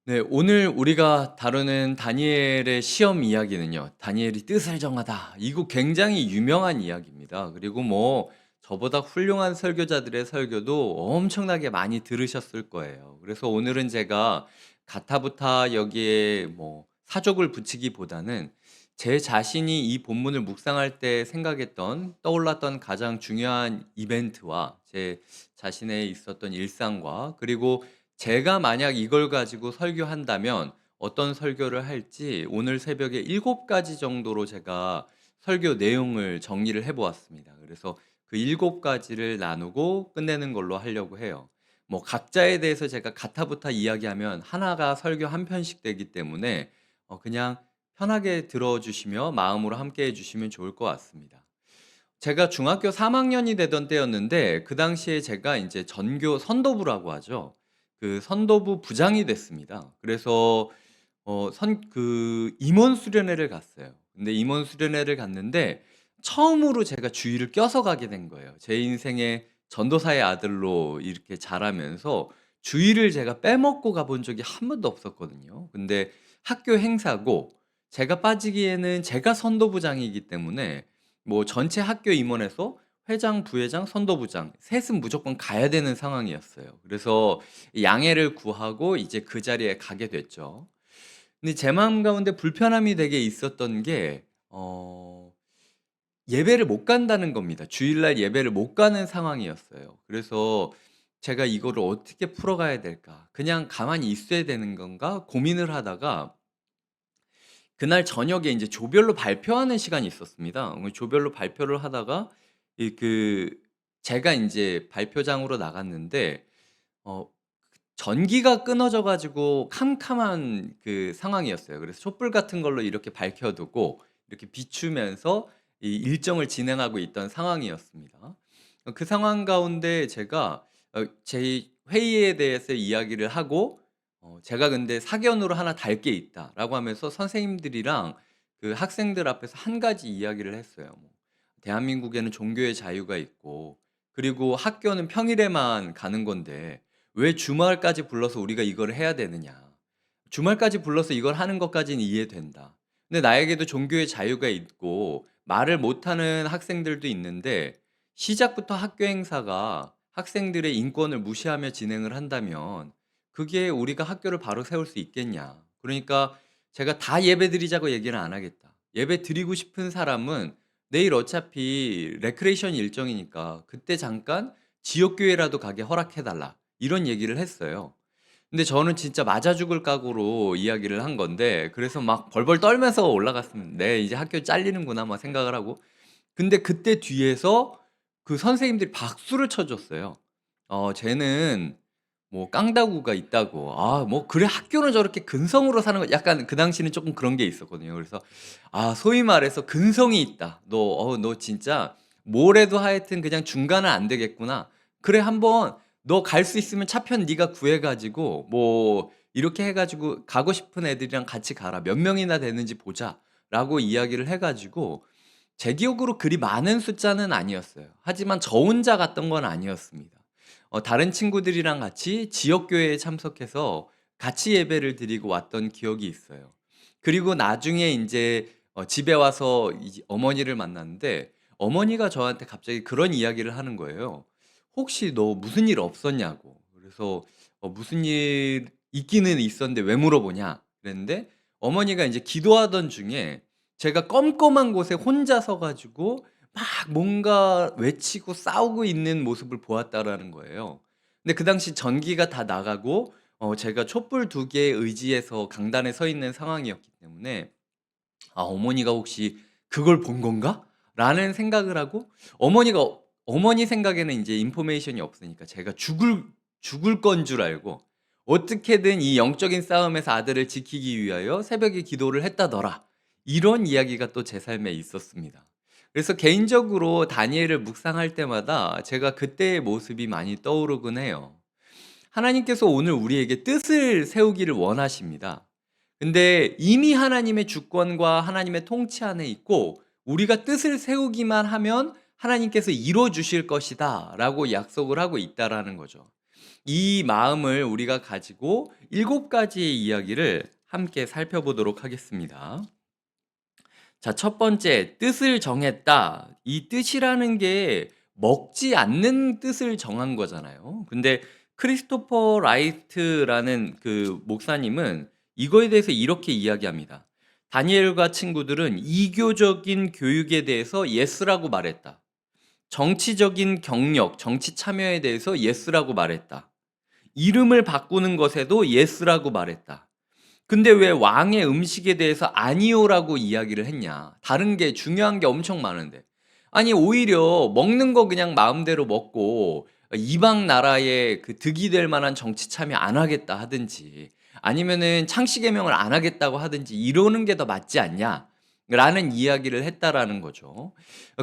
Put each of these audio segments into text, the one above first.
네, 오늘 우리가 다루는 다니엘의 시험 이야기는요. 다니엘이 뜻을 정하다. 이거 굉장히 유명한 이야기입니다. 그리고 뭐 저보다 훌륭한 설교자들의 설교도 엄청나게 많이 들으셨을 거예요. 그래서 오늘은 제가 가타부타 여기에 뭐 사족을 붙이기보다는 제 자신이 이 본문을 묵상할 때 생각했던 떠올랐던 가장 중요한 이벤트와 제 자신의 있었던 일상과 그리고 제가 만약 이걸 가지고 설교한다면 어떤 설교를 할지 오늘 새벽에 7가지 정도로 제가 설교 내용을 정리를 해 보았습니다. 그래서 그 7가지를 나누고 끝내는 걸로 하려고 해요. 뭐 각자에 대해서 제가 가타부타 이야기하면 하나가 설교 한 편씩 되기 때문에 그냥 편하게 들어 주시며 마음으로 함께 해 주시면 좋을 것 같습니다. 제가 중학교 3 학년이 되던 때였는데 그 당시에 제가 인제 전교 선도부라고 하죠. 그 선도부 부장이 됐습니다. 그래서 임원 수련회를 갔어요. 근데 임원 수련회를 갔는데 처음으로 제가 주일을 껴서 가게 된 거예요. 제 인생의 전도사의 아들로 이렇게 자라면서 주일을 제가 빼먹고 가본 적이 한 번도 없었거든요. 근데 학교 행사고 제가 빠지기에는 제가 선도부장이기 때문에 뭐 전체 학교 임원에서 회장, 부회장, 선도부장 셋은 무조건 가야 되는 상황이었어요. 그래서 양해를 구하고 이제 그 자리에 가게 됐죠. 근데 제 마음 가운데 불편함이 되게 있었던 게 예배를 못 간다는 겁니다. 주일날 예배를 못 가는 상황이었어요. 그래서 제가 '이거를 어떻게 풀어가야 될까? 그냥 가만히 있어야 되는 건가?' 고민을 하다가 그날 저녁에 인제 조별로 발표하는 시간이 있었습니다. 조별로 발표를 하다가 이 그 제가 인제 발표장으로 나갔는데 어 전기가 끊어져 가지고 캄캄한 그 상황이었어요. 그래서 촛불 같은 걸로 이렇게 밝혀 두고 이렇게 비추면서 이 일정을 진행하고 있던 상황이었습니다. 그 상황 가운데 제가 제 회의에 대해서 이야기를 하고 제가 근데 "사견으로 하나 달 게 있다."라고 하면서 선생님들이랑 그 학생들 앞에서 한 가지 이야기를 했어요. 뭐 "대한민국에는 종교의 자유가 있고 그리고 학교는 평일에만 가는 건데 왜 주말까지 불러서 우리가 이걸 해야 되느냐. 주말까지 불러서 이걸 하는 것까지는 이해된다. 근데 나에게도 종교의 자유가 있고 말을 못하는 학생들도 있는데 시작부터 학교 행사가 학생들의 인권을 무시하며 진행을 한다면 그게 우리가 학교를 바로 세울 수 있겠냐. 그러니까 제가 다 예배 드리자고 얘기는 안 하겠다. 예배 드리고 싶은 사람은 내일 어차피 레크레이션 일정이니까 그때 잠깐 지역교회라도 가게 허락해 달라. 이런 얘기를 했어요. 근데 저는 진짜 맞아 죽을 각오로 이야기를 한 건데 그래서 막 벌벌 떨면서 올라갔습니다. '네 이제 학교 잘리는구나.' 막 생각을 하고. 근데 그때 뒤에서 그 선생님들이 박수를 쳐 줬어요. 쟤는 뭐 깡다구가 있다고. 아 뭐 그래 학교는 저렇게 근성으로 사는 거 약간 그 당시는 쪼끔 그런 게 있었거든요. 그래서 소위 말해서 '근성이 있다. 너 진짜 뭘 해도 하여튼 그냥 중간은 안 되겠구나. 그래 한번 너 갈 수 있으면 차편 네가 구해 가지고 뭐 이렇게 해 가지고 가고 싶은 애들이랑 같이 가라. 몇 명이나 되는지 보자.'라고 이야기를 해 가지고 제 기억으로 그리 많은 숫자는 아니었어요. 하지만 저 혼자 갔던 건 아니었습니다. 다른 친구들이랑 같이 지역 교회에 참석해서 같이 예배를 드리고 왔던 기억이 있어요. 그리고 나중에 인제 집에 와서 이제 어머니를 만났는데 어머니가 저한테 갑자기 그런 이야기를 하는 거예요. "혹시 너 무슨 일 없었냐."고. 그래서 "무슨 일 있기는 있었는데 왜 물어보냐?" 그랬는데 어머니가 인제 기도하던 중에 제가 껌껌한 곳에 혼자 서 가지고 막 뭔가 외치고 싸우고 있는 모습을 보았다라는 거예요. 근데 그 당시 전기가 다 나가고 제가 촛불 2개 의지해서 강단에 서 있는 상황이었기 때문에 '아 어머니가 혹시 그걸 본 건가?'라는 생각을 하고 어머니 생각에는 인제 인포메이션이 없으니까 제가 죽을 건 줄 알고 어떻게든 이 영적인 싸움에서 아들을 지키기 위하여 새벽에 기도를 했다더라. 이런 이야기가 또 제 삶에 있었습니다. 그래서 개인적으로 다니엘을 묵상할 때마다 제가 그때의 모습이 많이 떠오르곤 해요. 하나님께서 오늘 우리에게 뜻을 세우기를 원하십니다. 근데 이미 하나님의 주권과 하나님의 통치 안에 있고 우리가 뜻을 세우기만 하면 하나님께서 이루어 주실 것이다라고 약속을 하고 있다라는 거죠. 이 마음을 우리가 가지고 7가지의 이야기를 함께 살펴보도록 하겠습니다. 자, 첫 번째, 뜻을 정했다. 이 뜻이라는 게 먹지 않는 뜻을 정한 거잖아요. 근데 크리스토퍼 라이트라는 그 목사님은 이거에 대해서 이렇게 이야기합니다. 다니엘과 친구들은 이교적인 교육에 대해서 예스라고 말했다. 정치적인 경력, 정치 참여에 대해서 예스라고 말했다. 이름을 바꾸는 것에도 예스라고 말했다. 근데 왜 왕의 음식에 대해서 아니요라고 이야기를 했냐? 다른 게 중요한 게 엄청 많은데. 아니, 오히려 먹는 거 그냥 마음대로 먹고 이방 나라에 그 득이 될 만한 정치 참여 안 하겠다 하든지 아니면은 창씨 개명을 안 하겠다고 하든지 이러는 게 더 맞지 않냐? 라는 이야기를 했다라는 거죠.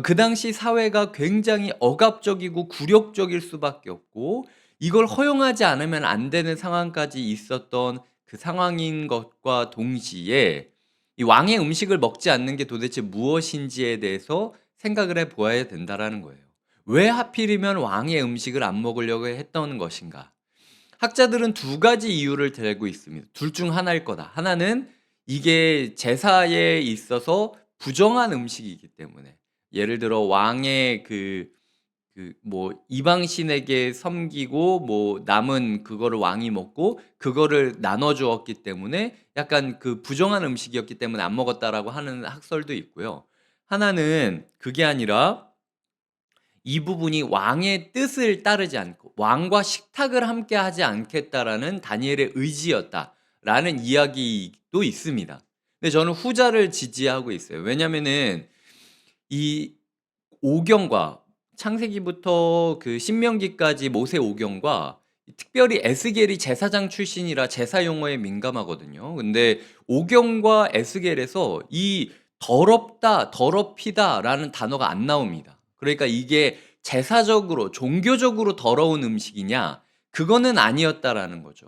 그 당시 사회가 굉장히 억압적이고 굴욕적일 수밖에 없고 이걸 허용하지 않으면 안 되는 상황까지 있었던 그 상황인 것과 동시에 이 왕의 음식을 먹지 않는 게 도대체 무엇인지에 대해서 생각을 해 보아야 된다라는 거예요. 왜 하필이면 왕의 음식을 안 먹으려고 했던 것인가? 학자들은 2가지 이유를 들고 있습니다. 둘 중 하나일 거다. 하나는 이게 제사에 있어서 부정한 음식이기 때문에 예를 들어 왕의 뭐 이방 신에게 섬기고 뭐 남은 그거를 왕이 먹고 그거를 나눠 주었기 때문에 약간 그 부정한 음식이었기 때문에 안 먹었다라고 하는 학설도 있고요. 하나는 그게 아니라 이 부분이 왕의 뜻을 따르지 않고 왕과 식탁을 함께 하지 않겠다라는 다니엘의 의지였다라는 이야기도 있습니다. 근데 저는 후자를 지지하고 있어요. 왜냐면은 이 오경과 창세기부터 그 신명기까지 모세 오경과 특별히 에스겔이 제사장 출신이라 제사 용어에 민감하거든요. 근데 오경과 에스겔에서 이 더럽다, 더럽히다라는 단어가 안 나옵니다. 그러니까 이게 제사적으로, 종교적으로 더러운 음식이냐? 그거는 아니었다라는 거죠.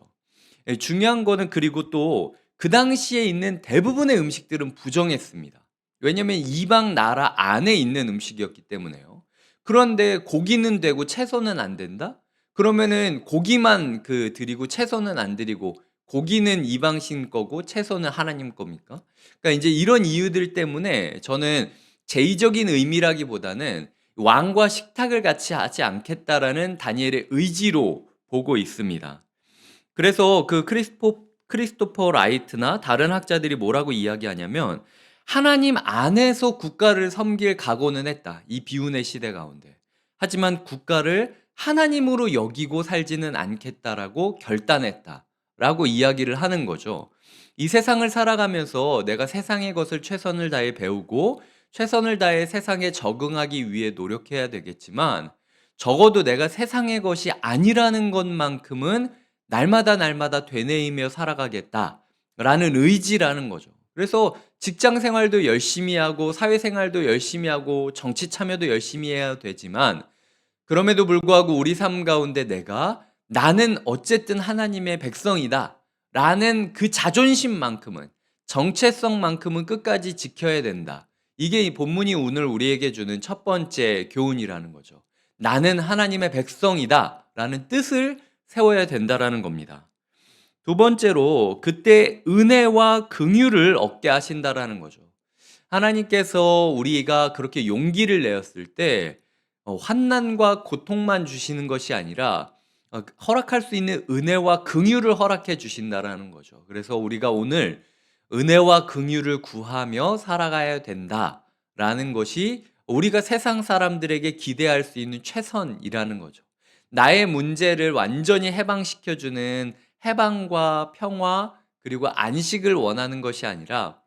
예, 중요한 거는 그리고 또 그 당시에 있는 대부분의 음식들은 부정했습니다. 왜냐면 이방 나라 안에 있는 음식이었기 때문에요. 그런데 고기는 되고 채소는 안 된다? 그러면은 고기만 드리고 채소는 안 드리고 고기는 이방신 거고 채소는 하나님 겁니까? 그러니까 이제 이런 이유들 때문에 저는 제의적인 의미라기보다는 왕과 식탁을 같이 하지 않겠다라는 다니엘의 의지로 보고 있습니다. 그래서 그 크리스토퍼 라이트나 다른 학자들이 뭐라고 이야기하냐면 하나님 안에서 국가를 섬길 각오는 했다. 이 비운의 시대 가운데. 하지만 국가를 하나님으로 여기고 살지는 않겠다라고 결단했다. 라고 이야기를 하는 거죠. 이 세상을 살아가면서 내가 세상의 것을 최선을 다해 배우고 최선을 다해 세상에 적응하기 위해 노력해야 되겠지만 적어도 내가 세상의 것이 아니라는 것만큼은 날마다 날마다 되뇌이며 살아가겠다라는 의지라는 거죠. 그래서 직장 생활도 열심히 하고 사회 생활도 열심히 하고 정치 참여도 열심히 해야 되지만 그럼에도 불구하고 우리 삶 가운데 나는 어쨌든 하나님의 백성이다 라는 그 자존심만큼은 정체성만큼은 끝까지 지켜야 된다. 이게 이 본문이 오늘 우리에게 주는 첫 번째 교훈이라는 거죠. 나는 하나님의 백성이다 라는 뜻을 세워야 된다라는 겁니다. 두 번째로 그때 은혜와 긍휼을 얻게 하신다라는 거죠. 하나님께서 우리가 그렇게 용기를 내었을 때 환난과 고통만 주시는 것이 아니라 허락할 수 있는 은혜와 긍휼을 허락해 주신다라는 거죠. 그래서 우리가 오늘 은혜와 긍휼을 구하며 살아가야 된다라는 것이 우리가 세상 사람들에게 기대할 수 있는 최선이라는 거죠. 나의 문제를 완전히 해방시켜주는 해방과 평화 그리고 안식을 원하는 것이 아니라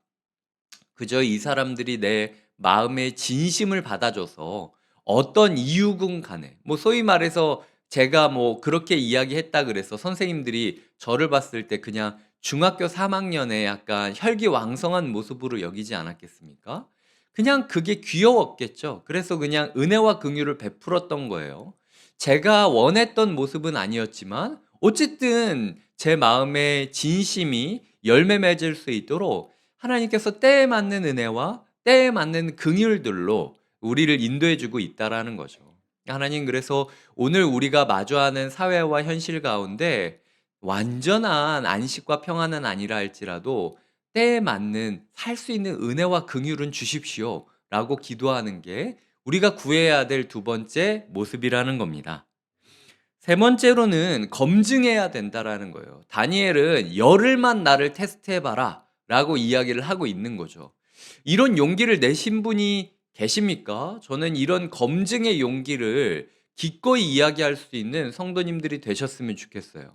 그저 이 사람들이 내 마음의 진심을 받아줘서 어떤 이유군 간에 뭐 소위 말해서 제가 뭐 그렇게 이야기했다 그래서 선생님들이 저를 봤을 때 그냥 중학교 3학년에 약간 혈기왕성한 모습으로 여기지 않았겠습니까? 그냥 그게 귀여웠겠죠. 그래서 그냥 은혜와 긍휼을 베풀었던 거예요. 제가 원했던 모습은 아니었지만 어쨌든 제 마음의 진심이 열매 맺을 수 있도록 하나님께서 때에 맞는 은혜와 때에 맞는 긍휼들로 우리를 인도해 주고 있다라는 거죠. 하나님, 그래서 오늘 우리가 마주하는 사회와 현실 가운데 완전한 안식과 평안은 아니라 할지라도 때에 맞는 살 수 있는 은혜와 긍휼은 주십시오 라고 기도하는 게 우리가 구해야 될 두 번째 모습이라는 겁니다. 세 번째로는 검증해야 된다라는 거예요. 다니엘은 열흘만 나를 테스트해봐라 라고 이야기를 하고 있는 거죠. 이런 용기를 내신 분이 계십니까? 저는 이런 검증의 용기를 기꺼이 이야기할 수 있는 성도님들이 되셨으면 좋겠어요.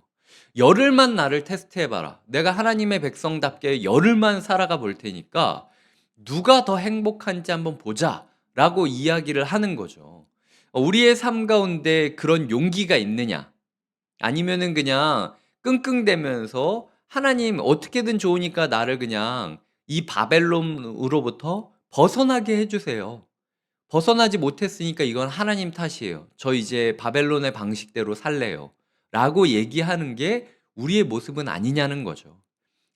열흘만 나를 테스트해봐라. 내가 하나님의 백성답게 열흘만 살아가 볼 테니까 누가 더 행복한지 한번 보자 라고 이야기를 하는 거죠. 우리의 삶 가운데 그런 용기가 있느냐? 아니면은 그냥 끙끙대면서 하나님 어떻게든 좋으니까 나를 그냥 이 바벨론으로부터 벗어나게 해주세요. 벗어나지 못했으니까 이건 하나님 탓이에요. 저 이제 바벨론의 방식대로 살래요. 라고 얘기하는 게 우리의 모습은 아니냐는 거죠.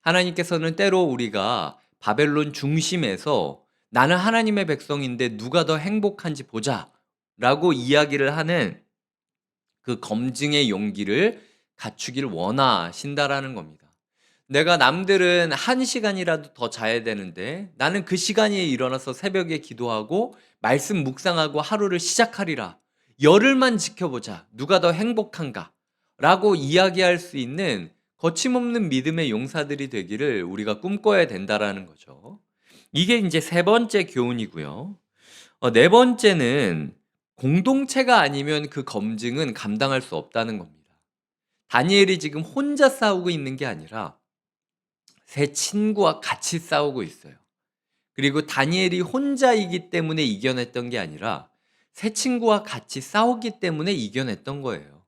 하나님께서는 때로 우리가 바벨론 중심에서 나는 하나님의 백성인데 누가 더 행복한지 보자 라고 이야기를 하는 그 검증의 용기를 갖추길 원하신다라는 겁니다. 내가 남들은 1시간이라도 더 자야 되는데 나는 그 시간에 일어나서 새벽에 기도하고 말씀 묵상하고 하루를 시작하리라. 열흘만 지켜보자. 누가 더 행복한가? 라고 이야기할 수 있는 거침없는 믿음의 용사들이 되기를 우리가 꿈꿔야 된다라는 거죠. 이게 이제 세 번째 교훈이고요. 네 번째는 공동체가 아니면 그 검증은 감당할 수 없다는 겁니다. 다니엘이 지금 혼자 싸우고 있는 게 아니라 세 친구와 같이 싸우고 있어요. 그리고 다니엘이 혼자이기 때문에 이겨냈던 게 아니라 세 친구와 같이 싸웠기 때문에 이겨냈던 거예요.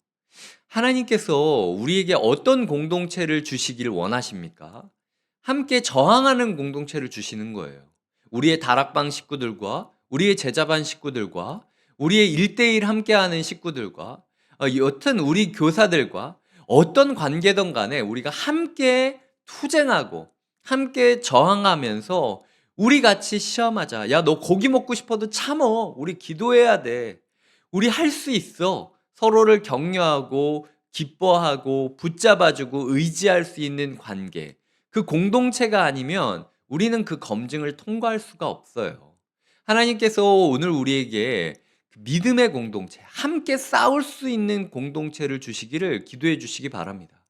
하나님께서 우리에게 어떤 공동체를 주시길 원하십니까? 함께 저항하는 공동체를 주시는 거예요. 우리의 다락방 식구들과 우리의 제자반 식구들과 우리의 1대1 함께하는 식구들과 여튼 우리 교사들과 어떤 관계든 간에 우리가 함께 투쟁하고 함께 저항하면서 우리 같이 시험하자. 야, 너 고기 먹고 싶어도 참어. 우리 기도해야 돼. 우리 할 수 있어. 서로를 격려하고 기뻐하고 붙잡아주고 의지할 수 있는 관계. 그 공동체가 아니면 우리는 그 검증을 통과할 수가 없어요. 하나님께서 오늘 우리에게 그 믿음의 공동체, 함께 싸울 수 있는 공동체를 주시기를 기도해 주시기 바랍니다.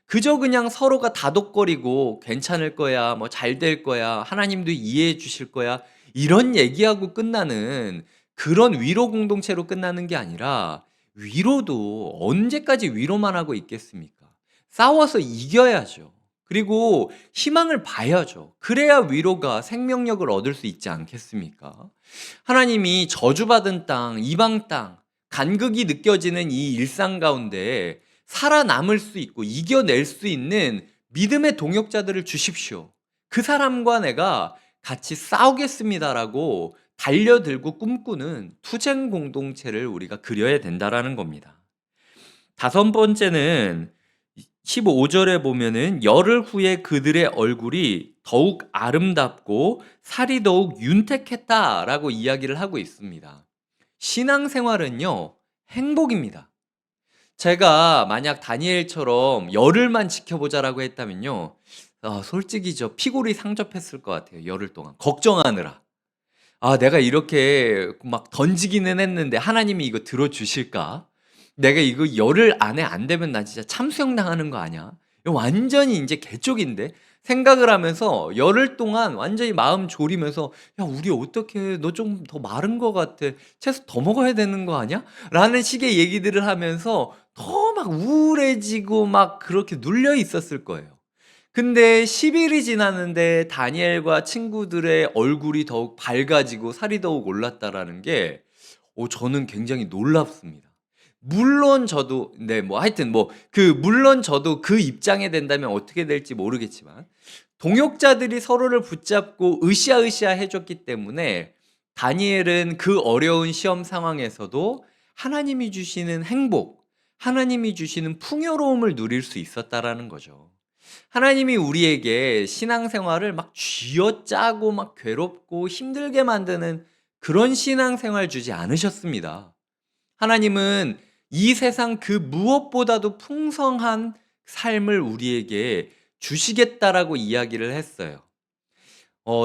그저 그냥 서로가 다독거리고 괜찮을 거야, 뭐 잘 될 거야, 하나님도 이해해 주실 거야, 이런 얘기하고 끝나는 그런 위로 공동체로 끝나는 게 아니라 위로도 언제까지 위로만 하고 있겠습니까? 싸워서 이겨야죠. 그리고 희망을 봐야죠. 그래야 위로가 생명력을 얻을 수 있지 않겠습니까? 하나님이 저주받은 땅, 이방 땅, 간극이 느껴지는 이 일상 가운데 살아남을 수 있고 이겨낼 수 있는 믿음의 동역자들을 주십시오. 그 사람과 내가 같이 싸우겠습니다라고 달려들고 꿈꾸는 투쟁 공동체를 우리가 그려야 된다라는 겁니다. 다섯 번째는 15절에 보면은 열흘 후에 그들의 얼굴이 더욱 아름답고 살이 더욱 윤택했다라고 이야기를 하고 있습니다. 신앙생활은요, 행복입니다. 제가 만약 다니엘처럼 열흘만 지켜보자라고 했다면요, 솔직히 저 피골이 상접했을 것 같아요. 열흘 동안 걱정하느라. 내가 이렇게 막 던지기는 했는데 하나님이 이거 들어주실까? 내가 이거 열흘 안에 안 되면 나 진짜 참수형 당하는 거 아니야? 이거 완전히 이제 개쪽인데? 생각을 하면서 열흘 동안 완전히 마음 졸이면서 야, 우리 어떻게 너 좀 더 마른 것 같아. 채소 더 먹어야 되는 거 아니야? 라는 식의 얘기들을 하면서 더 막 우울해지고 막 그렇게 눌려 있었을 거예요. 근데 10일이 지났는데 다니엘과 친구들의 얼굴이 더욱 밝아지고 살이 더욱 올랐다라는 게 저는 굉장히 놀랍습니다. 물론 저도 뭐 하여튼 물론 저도 그 입장에 된다면 어떻게 될지 모르겠지만 동역자들이 서로를 붙잡고 으쌰으쌰 해줬기 때문에 다니엘은 그 어려운 시험 상황에서도 하나님이 주시는 행복, 하나님이 주시는 풍요로움을 누릴 수 있었다라는 거죠. 하나님이 우리에게 신앙생활을 막 쥐어짜고 막 괴롭고 힘들게 만드는 그런 신앙생활 주지 않으셨습니다. 하나님은 이 세상 그 무엇보다도 풍성한 삶을 우리에게 주시겠다라고 이야기를 했어요.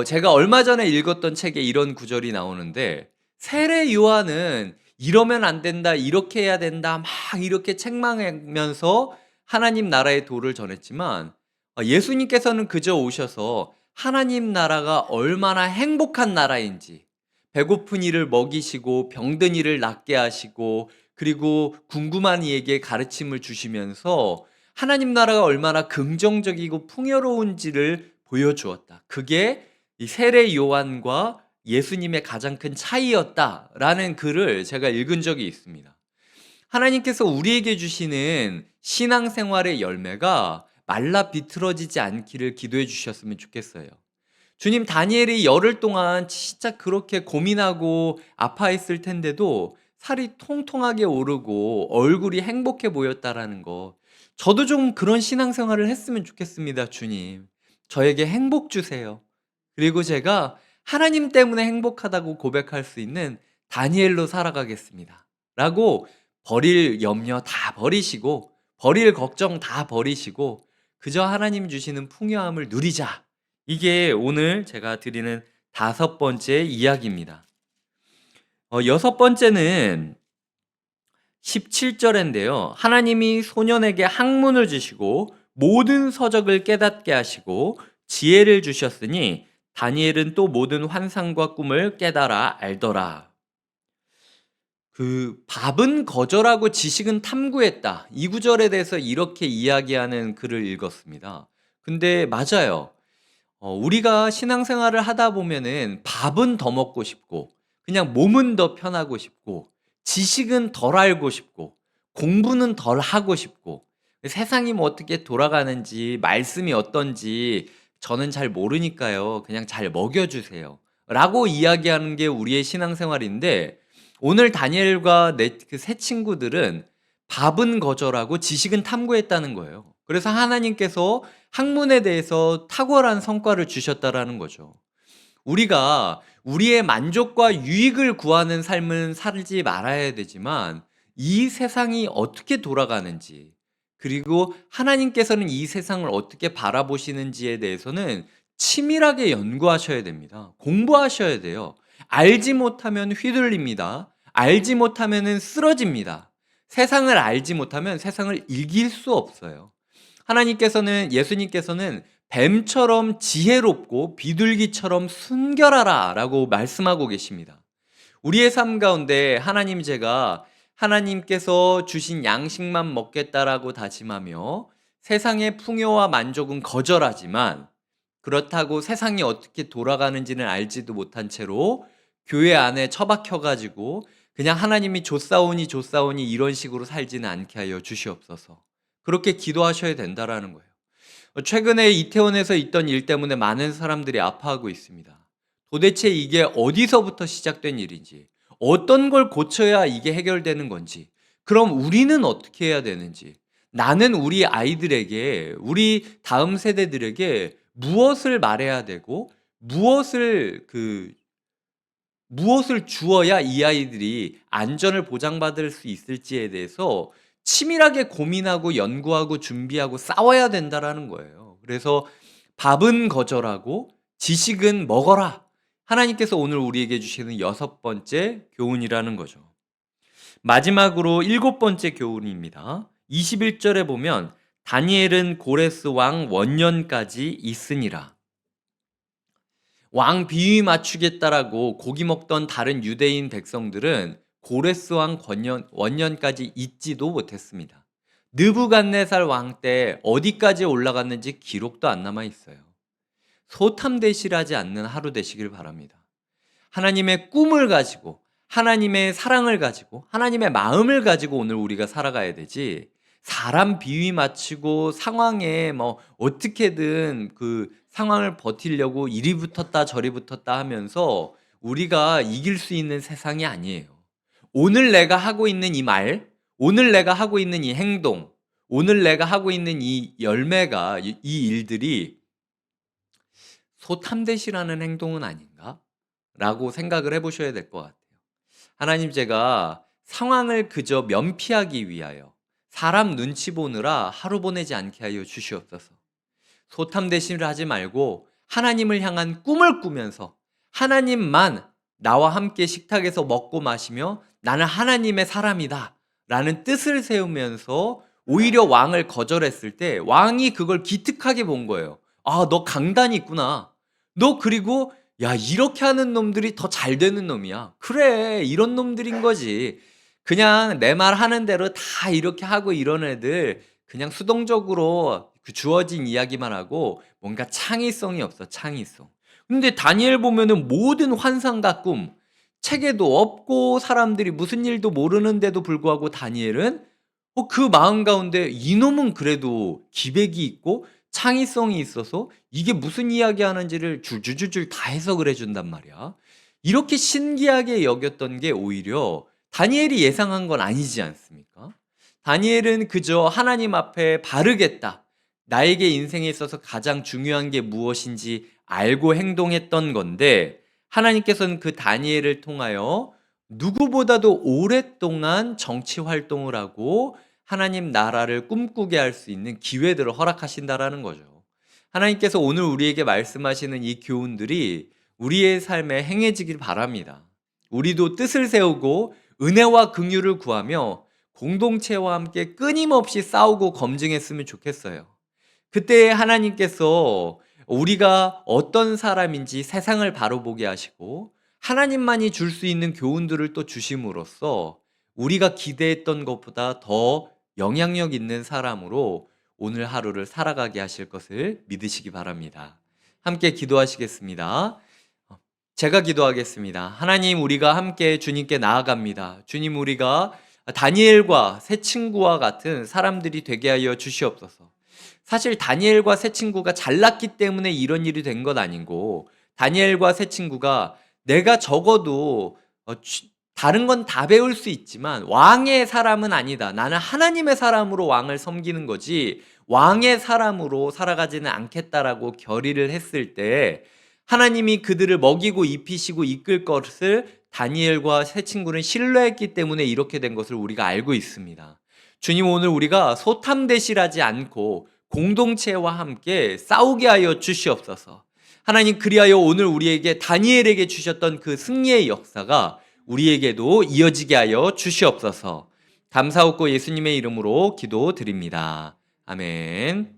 제가 얼마 전에 읽었던 책에 이런 구절이 나오는데, 세례 요한은 이러면 안 된다, 이렇게 해야 된다, 막 이렇게 책망하면서 하나님 나라의 도를 전했지만, 예수님께서는 그저 오셔서 하나님 나라가 얼마나 행복한 나라인지, 배고픈 이를 먹이시고 병든 이를 낫게 하시고, 그리고 궁금한 이에게 가르침을 주시면서 하나님 나라가 얼마나 긍정적이고 풍요로운지를 보여주었다. 그게 이 세례 요한과 예수님의 가장 큰 차이였다라는 글을 제가 읽은 적이 있습니다. 하나님께서 우리에게 주시는 신앙생활의 열매가 말라 비틀어지지 않기를 기도해 주셨으면 좋겠어요. 주님, 다니엘이 열흘 동안 진짜 그렇게 고민하고 아파했을 텐데도 살이 통통하게 오르고 얼굴이 행복해 보였다라는 거. 저도 좀 그런 신앙생활을 했으면 좋겠습니다, 주님. 저에게 행복 주세요. 그리고 제가 하나님 때문에 행복하다고 고백할 수 있는 다니엘로 살아가겠습니다. 라고 버릴 염려 다 버리시고, 버릴 걱정 다 버리시고, 그저 하나님 주시는 풍요함을 누리자. 이게 오늘 제가 드리는 다섯 번째 이야기입니다. 여섯 번째는 17절인데요. 하나님이 소년에게 학문을 주시고 모든 서적을 깨닫게 하시고 지혜를 주셨으니 다니엘은 또 모든 환상과 꿈을 깨달아 알더라. 밥은 거절하고 지식은 탐구했다. 이 구절에 대해서 이렇게 이야기하는 글을 읽었습니다. 근데 맞아요. 우리가 신앙생활을 하다 보면은 밥은 더 먹고 싶고, 그냥 몸은 더 편하고 싶고, 지식은 덜 알고 싶고, 공부는 덜 하고 싶고, 세상이 뭐 어떻게 돌아가는지, 말씀이 어떤지 저는 잘 모르니까요. 그냥 잘 먹여주세요. 라고 이야기하는 게 우리의 신앙생활인데, 오늘 다니엘과 내 그 세 친구들은 밥은 거절하고 지식은 탐구했다는 거예요. 그래서 하나님께서 학문에 대해서 탁월한 성과를 주셨다라는 거죠. 우리가 우리의 만족과 유익을 구하는 삶은 살지 말아야 되지만, 이 세상이 어떻게 돌아가는지, 그리고 하나님께서는 이 세상을 어떻게 바라보시는지에 대해서는 치밀하게 연구하셔야 됩니다. 공부하셔야 돼요. 알지 못하면 휘둘립니다. 알지 못하면 쓰러집니다. 세상을 알지 못하면 세상을 이길 수 없어요. 예수님께서는 뱀처럼 지혜롭고 비둘기처럼 순결하라 라고 말씀하고 계십니다. 우리의 삶 가운데 제가 하나님께서 주신 양식만 먹겠다라고 다짐하며 세상의 풍요와 만족은 거절하지만, 그렇다고 세상이 어떻게 돌아가는지는 알지도 못한 채로 교회 안에 처박혀가지고 그냥 하나님이 줬사오니 이런 식으로 살지는 않게 하여 주시옵소서. 그렇게 기도하셔야 된다라는 거예요. 최근에 이태원에서 있던 일 때문에 많은 사람들이 아파하고 있습니다. 도대체 이게 어디서부터 시작된 일인지, 어떤 걸 고쳐야 이게 해결되는 건지, 그럼 우리는 어떻게 해야 되는지, 나는 우리 아이들에게, 우리 다음 세대들에게 무엇을 말해야 되고, 무엇을 주어야 이 아이들이 안전을 보장받을 수 있을지에 대해서 치밀하게 고민하고 연구하고 준비하고 싸워야 된다라는 거예요. 그래서 밥은 거절하고 지식은 먹어라. 하나님께서 오늘 우리에게 주시는 여섯 번째 교훈이라는 거죠. 마지막으로 일곱 번째 교훈입니다. 21절에 보면 다니엘은 고레스 왕 원년까지 있으니라. 왕 비위 맞추겠다라고 고기 먹던 다른 유대인 백성들은 고레스 왕 원년까지 있지도 못했습니다. 느부갓네살 왕 때 어디까지 올라갔는지 기록도 안 남아 있어요. 소탐대실하지 않는 하루 되시길 바랍니다. 하나님의 꿈을 가지고, 하나님의 사랑을 가지고, 하나님의 마음을 가지고 오늘 우리가 살아가야 되지, 사람 비위 맞추고 상황에 뭐 어떻게든 그 상황을 버티려고 이리 붙었다 저리 붙었다 하면서 우리가 이길 수 있는 세상이 아니에요. 오늘 내가 하고 있는 이 말, 오늘 내가 하고 있는 이 행동, 오늘 내가 하고 있는 이 열매가, 이 일들이 소탐대시라는 행동은 아닌가? 라고 생각을 해보셔야 될 것 같아요. 하나님, 제가 상황을 그저 면피하기 위하여 사람 눈치 보느라 하루 보내지 않게 하여 주시옵소서. 소탐대신을 하지 말고 하나님을 향한 꿈을 꾸면서 하나님만 나와 함께 식탁에서 먹고 마시며 나는 하나님의 사람이다 라는 뜻을 세우면서 오히려 왕을 거절했을 때 왕이 그걸 기특하게 본 거예요. 아, 너 강단이 있구나. 너 그리고 야, 이렇게 하는 놈들이 더 잘 되는 놈이야. 그래, 이런 놈들인 거지. 그냥 내 말 하는 대로 다 이렇게 하고 이런 애들 그냥 수동적으로 그 주어진 이야기만 하고 뭔가 창의성이 없어, 창의성. 근데 다니엘 보면은 모든 환상과 꿈, 책에도 없고 사람들이 무슨 일도 모르는데도 불구하고 다니엘은 그 마음 가운데 이놈은 그래도 기백이 있고 창의성이 있어서 이게 무슨 이야기 하는지를 줄줄줄줄 다 해석을 해준단 말이야. 이렇게 신기하게 여겼던 게 오히려 다니엘이 예상한 건 아니지 않습니까? 다니엘은 그저 하나님 앞에 바르겠다. 나에게 인생에 있어서 가장 중요한 게 무엇인지 알고 행동했던 건데 하나님께서는 그 다니엘을 통하여 누구보다도 오랫동안 정치 활동을 하고 하나님 나라를 꿈꾸게 할 수 있는 기회들을 허락하신다라는 거죠. 하나님께서 오늘 우리에게 말씀하시는 이 교훈들이 우리의 삶에 행해지길 바랍니다. 우리도 뜻을 세우고 은혜와 긍휼을 구하며 공동체와 함께 끊임없이 싸우고 검증했으면 좋겠어요. 그때 하나님께서 우리가 어떤 사람인지 세상을 바로 보게 하시고 하나님만이 줄 수 있는 교훈들을 또 주심으로써 우리가 기대했던 것보다 더 영향력 있는 사람으로 오늘 하루를 살아가게 하실 것을 믿으시기 바랍니다. 함께 기도하시겠습니다. 제가 기도하겠습니다. 하나님, 우리가 함께 주님께 나아갑니다. 주님, 우리가 다니엘과 새 친구와 같은 사람들이 되게 하여 주시옵소서. 사실 다니엘과 새 친구가 잘났기 때문에 이런 일이 된 건 아니고 다니엘과 새 친구가 내가 적어도 다른 건 다 배울 수 있지만 왕의 사람은 아니다. 나는 하나님의 사람으로 왕을 섬기는 거지 왕의 사람으로 살아가지는 않겠다라고 결의를 했을 때 하나님이 그들을 먹이고 입히시고 이끌 것을 다니엘과 새 친구는 신뢰했기 때문에 이렇게 된 것을 우리가 알고 있습니다. 주님, 오늘 우리가 소탐대실하지 않고 공동체와 함께 싸우게 하여 주시옵소서. 하나님, 그리하여 오늘 우리에게 다니엘에게 주셨던 그 승리의 역사가 우리에게도 이어지게 하여 주시옵소서. 감사하고 예수님의 이름으로 기도드립니다. 아멘.